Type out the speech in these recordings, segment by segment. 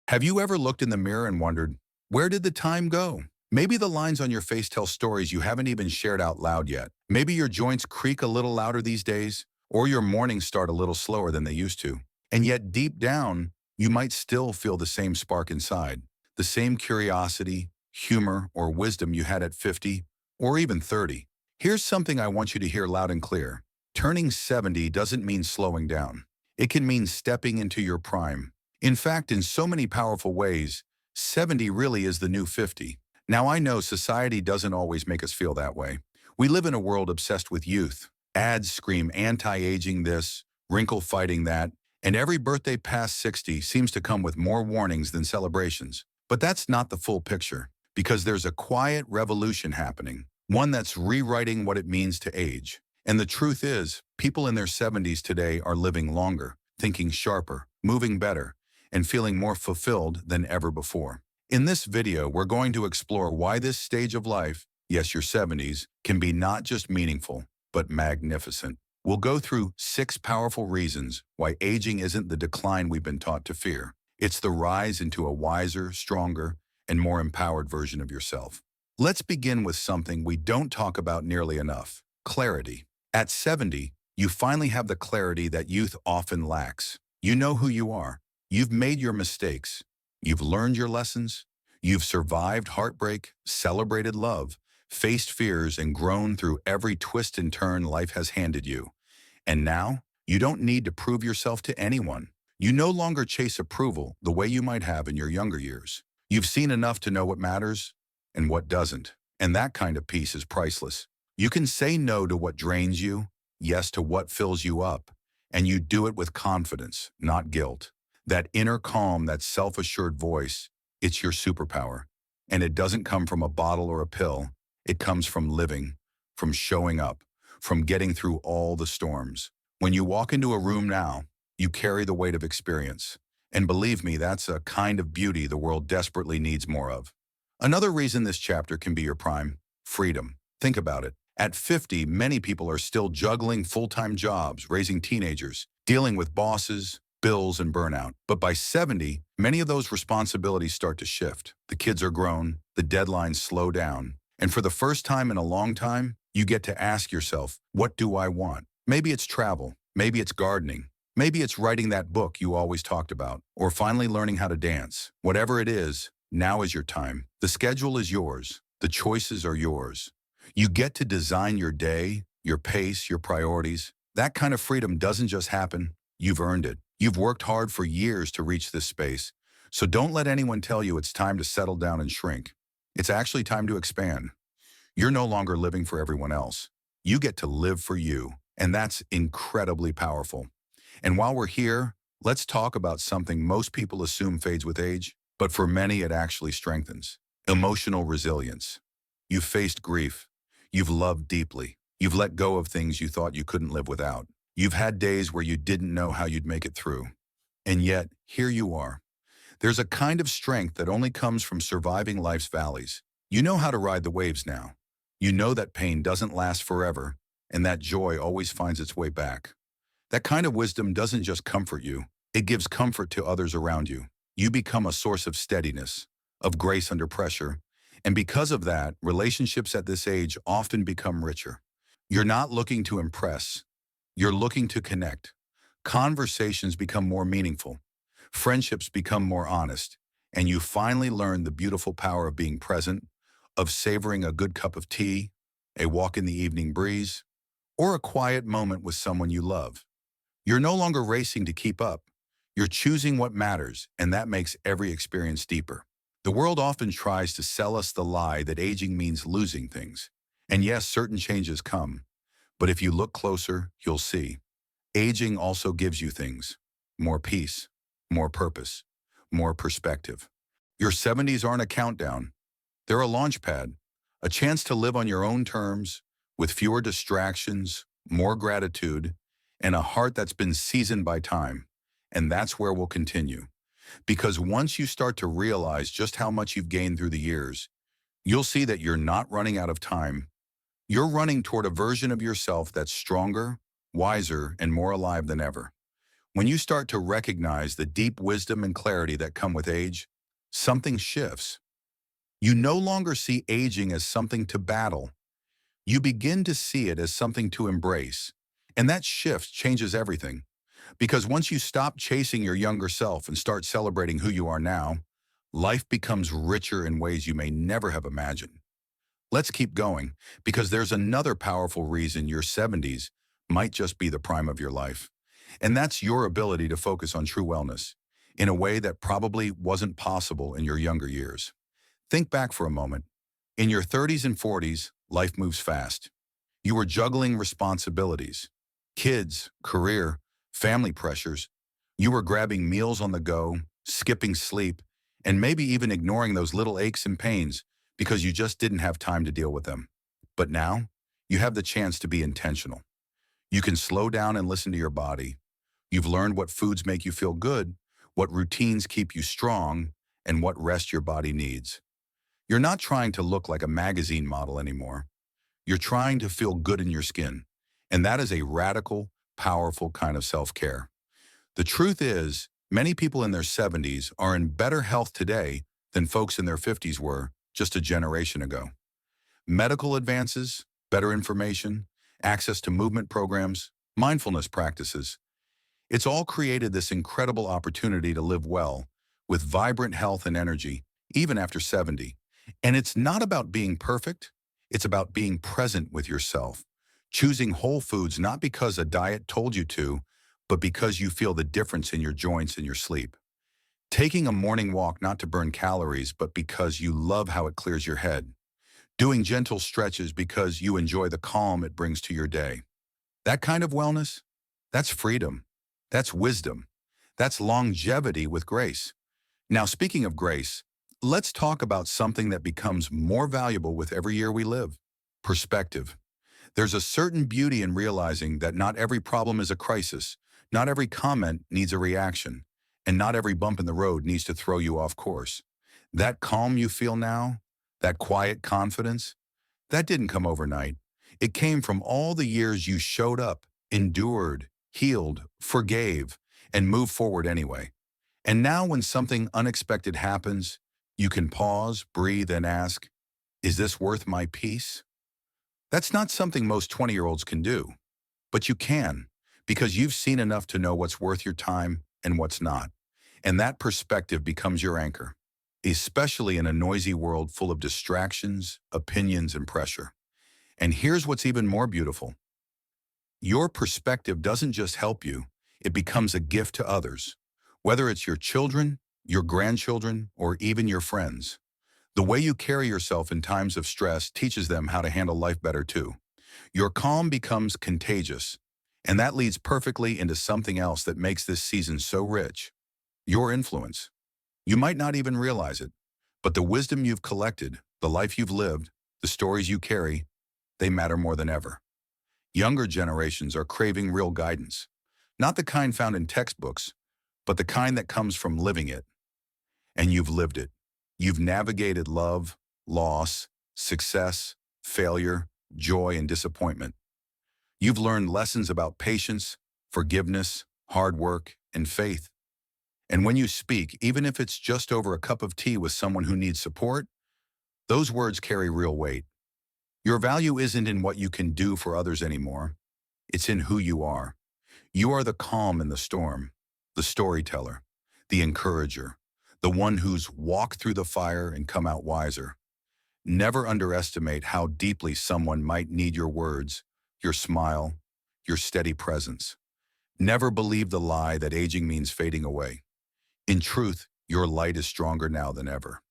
Have you ever looked in the mirror and wondered, where did the time go? Maybe the lines on your face tell stories you haven't even shared out loud yet. Maybe your joints creak a little louder these days, or your mornings start a little slower than they used to. And yet deep down, you might still feel the same spark inside, the same curiosity, humor, or wisdom you had at 50, or even 30. Here's something I want you to hear loud and clear. Turning 70 doesn't mean slowing down. It can mean stepping into your prime. In fact, in so many powerful ways, 70 really is the new 50. Now I know society doesn't always make us feel that way. We live in a world obsessed with youth. Ads scream anti-aging this, wrinkle fighting that, and every birthday past 60 seems to come with more warnings than celebrations. But that's not the full picture, because there's a quiet revolution happening, one that's rewriting what it means to age. And the truth is, people in their 70s today are living longer, thinking sharper, moving better, and feeling more fulfilled than ever before. In this video, we're going to explore why this stage of life, yes, your 70s, can be not just meaningful, but magnificent. We'll go through 6 powerful reasons why aging isn't the decline we've been taught to fear. It's the rise into a wiser, stronger, and more empowered version of yourself. Let's begin with something we don't talk about nearly enough: clarity. At 70, you finally have the clarity that youth often lacks. You know who you are. You've made your mistakes. You've learned your lessons. You've survived heartbreak, celebrated love, faced fears, and grown through every twist and turn life has handed you. And now, you don't need to prove yourself to anyone. You no longer chase approval the way you might have in your younger years. You've seen enough to know what matters and what doesn't. And that kind of peace is priceless. You can say no to what drains you, yes to what fills you up, and you do it with confidence, not guilt. That inner calm, that self-assured voice, it's your superpower. And it doesn't come from a bottle or a pill. It comes from living, from showing up, from getting through all the storms. When you walk into a room now, you carry the weight of experience. And believe me, that's a kind of beauty the world desperately needs more of. Another reason this chapter can be your prime: freedom. Think about it. At 50, many people are still juggling full-time jobs, raising teenagers, dealing with bosses, bills, and burnout. But by 70, many of those responsibilities start to shift. The kids are grown, the deadlines slow down, and for the first time in a long time, you get to ask yourself, what do I want? Maybe it's travel, maybe it's gardening, maybe it's writing that book you always talked about, or finally learning how to dance. Whatever it is, now is your time. The schedule is yours. The choices are yours. You get to design your day, your pace, your priorities. That kind of freedom doesn't just happen. You've earned it. You've worked hard for years to reach this space, so don't let anyone tell you it's time to settle down and shrink. It's actually time to expand. You're no longer living for everyone else. You get to live for you, and that's incredibly powerful. And while we're here, let's talk about something most people assume fades with age, but for many it actually strengthens: emotional resilience. You've faced grief. You've loved deeply. You've let go of things you thought you couldn't live without. You've had days where you didn't know how you'd make it through. And yet, here you are. There's a kind of strength that only comes from surviving life's valleys. You know how to ride the waves now. You know that pain doesn't last forever, and that joy always finds its way back. That kind of wisdom doesn't just comfort you, it gives comfort to others around you. You become a source of steadiness, of grace under pressure, and because of that, relationships at this age often become richer. You're not looking to impress. You're looking to connect. Conversations become more meaningful. Friendships become more honest. And you finally learn the beautiful power of being present, of savoring a good cup of tea, a walk in the evening breeze, or a quiet moment with someone you love. You're no longer racing to keep up. You're choosing what matters, and that makes every experience deeper. The world often tries to sell us the lie that aging means losing things. And yes, certain changes come. But if you look closer, you'll see. Aging also gives you things: more peace, more purpose, more perspective. Your 70s aren't a countdown. They're a launch pad, a chance to live on your own terms, with fewer distractions, more gratitude, and a heart that's been seasoned by time. And that's where we'll continue. Because once you start to realize just how much you've gained through the years, you'll see that you're not running out of time. You're running toward a version of yourself that's stronger, wiser, and more alive than ever. When you start to recognize the deep wisdom and clarity that come with age, something shifts. You no longer see aging as something to battle. You begin to see it as something to embrace. And that shift changes everything. Because once you stop chasing your younger self and start celebrating who you are now, life becomes richer in ways you may never have imagined. Let's keep going, because there's another powerful reason your 70s might just be the prime of your life. And that's your ability to focus on true wellness in a way that probably wasn't possible in your younger years. Think back for a moment. In your 30s and 40s, life moves fast. You were juggling responsibilities, kids, career, family pressures. You were grabbing meals on the go, skipping sleep, and maybe even ignoring those little aches and pains because you just didn't have time to deal with them. But now, you have the chance to be intentional. You can slow down and listen to your body. You've learned what foods make you feel good, what routines keep you strong, and what rest your body needs. You're not trying to look like a magazine model anymore. You're trying to feel good in your skin. And that is a radical, powerful kind of self-care. The truth is, many people in their 70s are in better health today than folks in their 50s were just a generation ago. Medical advances, better information, access to movement programs, mindfulness practices. It's all created this incredible opportunity to live well, with vibrant health and energy, even after 70. And it's not about being perfect, it's about being present with yourself, choosing whole foods not because a diet told you to, but because you feel the difference in your joints and your sleep. Taking a morning walk not to burn calories, but because you love how it clears your head. Doing gentle stretches because you enjoy the calm it brings to your day. That kind of wellness, that's freedom. That's wisdom. That's longevity with grace. Now, speaking of grace, let's talk about something that becomes more valuable with every year we live: perspective. There's a certain beauty in realizing that not every problem is a crisis, not every comment needs a reaction, and not every bump in the road needs to throw you off course. That calm you feel now, that quiet confidence, that didn't come overnight. It came from all the years you showed up, endured, healed, forgave, and moved forward anyway. And now when something unexpected happens, you can pause, breathe, and ask, is this worth my peace? That's not something most 20-year-olds can do, but you can, because you've seen enough to know what's worth your time and what's not. And that perspective becomes your anchor, especially in a noisy world full of distractions, opinions, and pressure. And here's what's even more beautiful. Your perspective doesn't just help you, it becomes a gift to others. Whether it's your children, your grandchildren, or even your friends. The way you carry yourself in times of stress teaches them how to handle life better too. Your calm becomes contagious, and that leads perfectly into something else that makes this season so rich: your influence. You might not even realize it, but the wisdom you've collected, the life you've lived, the stories you carry, they matter more than ever. Younger generations are craving real guidance, not the kind found in textbooks, but the kind that comes from living it. And you've lived it. You've navigated love, loss, success, failure, joy, and disappointment. You've learned lessons about patience, forgiveness, hard work, and faith. And when you speak, even if it's just over a cup of tea with someone who needs support, those words carry real weight. Your value isn't in what you can do for others anymore. It's in who you are. You are the calm in the storm, the storyteller, the encourager, the one who's walked through the fire and come out wiser. Never underestimate how deeply someone might need your words, your smile, your steady presence. Never believe the lie that aging means fading away. In truth, your light is stronger now than ever.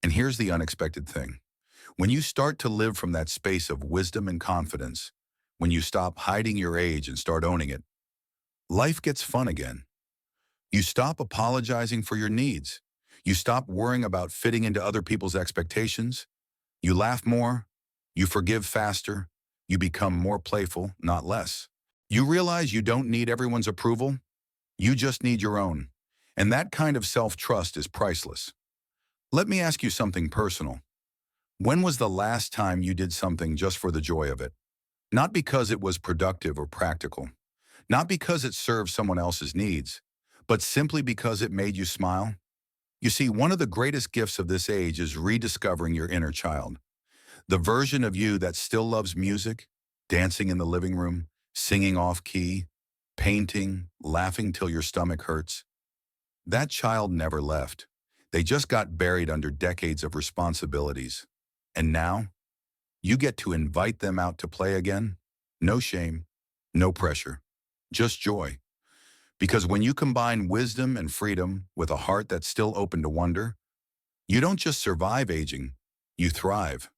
And here's the unexpected thing. When you start to live from that space of wisdom and confidence, when you stop hiding your age and start owning it, life gets fun again. You stop apologizing for your needs. You stop worrying about fitting into other people's expectations. You laugh more. You forgive faster. You become more playful, not less. You realize you don't need everyone's approval. You just need your own. And that kind of self-trust is priceless. Let me ask you something personal. When was the last time you did something just for the joy of it? Not because it was productive or practical. Not because it served someone else's needs, but simply because it made you smile. You see, one of the greatest gifts of this age is rediscovering your inner child. The version of you that still loves music, dancing in the living room, singing off key, painting, laughing till your stomach hurts. That child never left. They just got buried under decades of responsibilities. And now, you get to invite them out to play again. No shame, no pressure, just joy. Because when you combine wisdom and freedom with a heart that's still open to wonder, you don't just survive aging, you thrive.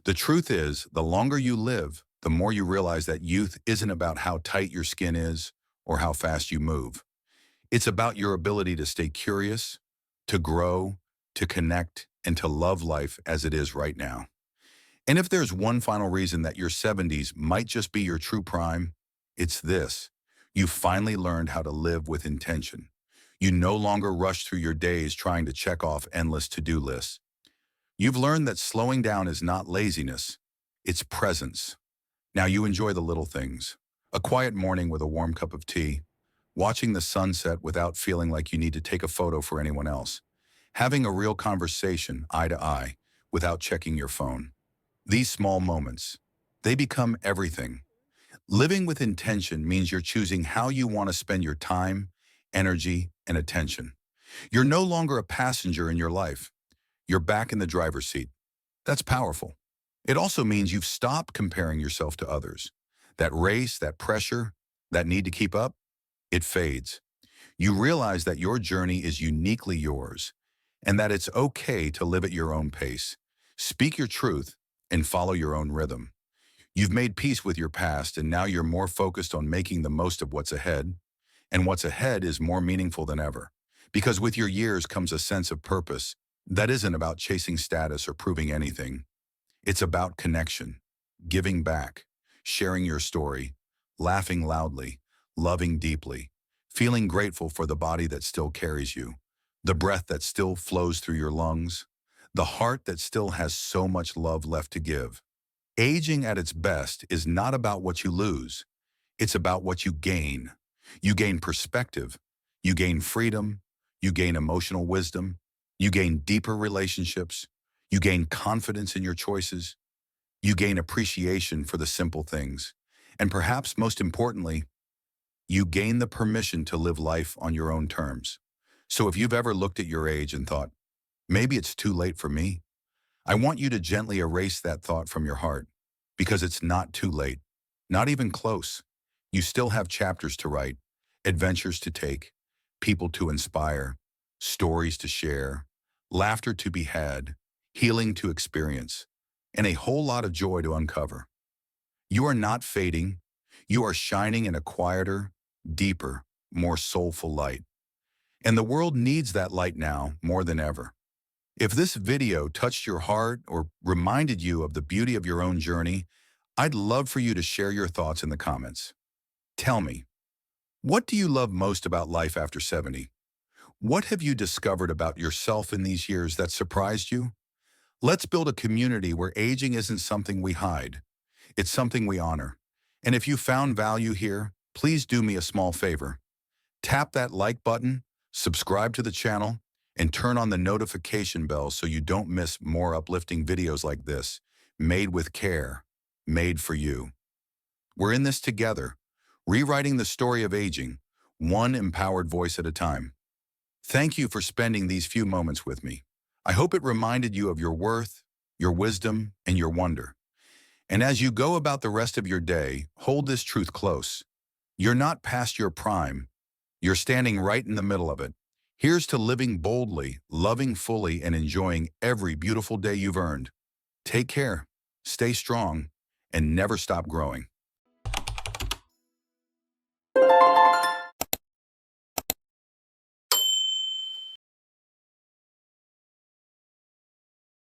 The truth is, the longer you live, the more you realize that youth isn't about how tight your skin is or how fast you move. It's about your ability to stay curious, to grow, to connect, and to love life as it is right now. And if there's one final reason that your 70s might just be your true prime, it's this. You finally learned how to live with intention. You no longer rush through your days trying to check off endless to-do lists. You've learned that slowing down is not laziness, it's presence. Now you enjoy the little things. A quiet morning with a warm cup of tea, watching the sunset without feeling like you need to take a photo for anyone else, having a real conversation eye to eye without checking your phone. These small moments, they become everything. Living with intention means you're choosing how you want to spend your time, energy, and attention. You're no longer a passenger in your life. You're back in the driver's seat. That's powerful. It also means you've stopped comparing yourself to others. That race, that pressure, that need to keep up, it fades. You realize that your journey is uniquely yours and that it's okay to live at your own pace. Speak your truth and follow your own rhythm. You've made peace with your past and now you're more focused on making the most of what's ahead. And what's ahead is more meaningful than ever. Because with your years comes a sense of purpose that isn't about chasing status or proving anything. It's about connection, giving back, sharing your story, laughing loudly, loving deeply, feeling grateful for the body that still carries you, the breath that still flows through your lungs, the heart that still has so much love left to give. Aging at its best is not about what you lose. It's about what you gain. You gain perspective. You gain freedom. You gain emotional wisdom. You gain deeper relationships. You gain confidence in your choices. You gain appreciation for the simple things. And perhaps most importantly, you gain the permission to live life on your own terms. So if you've ever looked at your age and thought, maybe it's too late for me, I want you to gently erase that thought from your heart, because it's not too late, not even close. You still have chapters to write, adventures to take, people to inspire, stories to share, laughter to be had, healing to experience, and a whole lot of joy to uncover. You are not fading. You are shining in a quieter, deeper, more soulful light. And the world needs that light now more than ever. If this video touched your heart or reminded you of the beauty of your own journey, I'd love for you to share your thoughts in the comments. Tell me, what do you love most about life after 70? What have you discovered about yourself in these years that surprised you? Let's build a community where aging isn't something we hide. It's something we honor. And if you found value here, please do me a small favor. Tap that like button, subscribe to the channel, and turn on the notification bell so you don't miss more uplifting videos like this, made with care, made for you. We're in this together, rewriting the story of aging, one empowered voice at a time. Thank you for spending these few moments with me. I hope it reminded you of your worth, your wisdom, and your wonder. And as you go about the rest of your day, hold this truth close. You're not past your prime. You're standing right in the middle of it. Here's to living boldly, loving fully, and enjoying every beautiful day you've earned. Take care, stay strong, and never stop growing.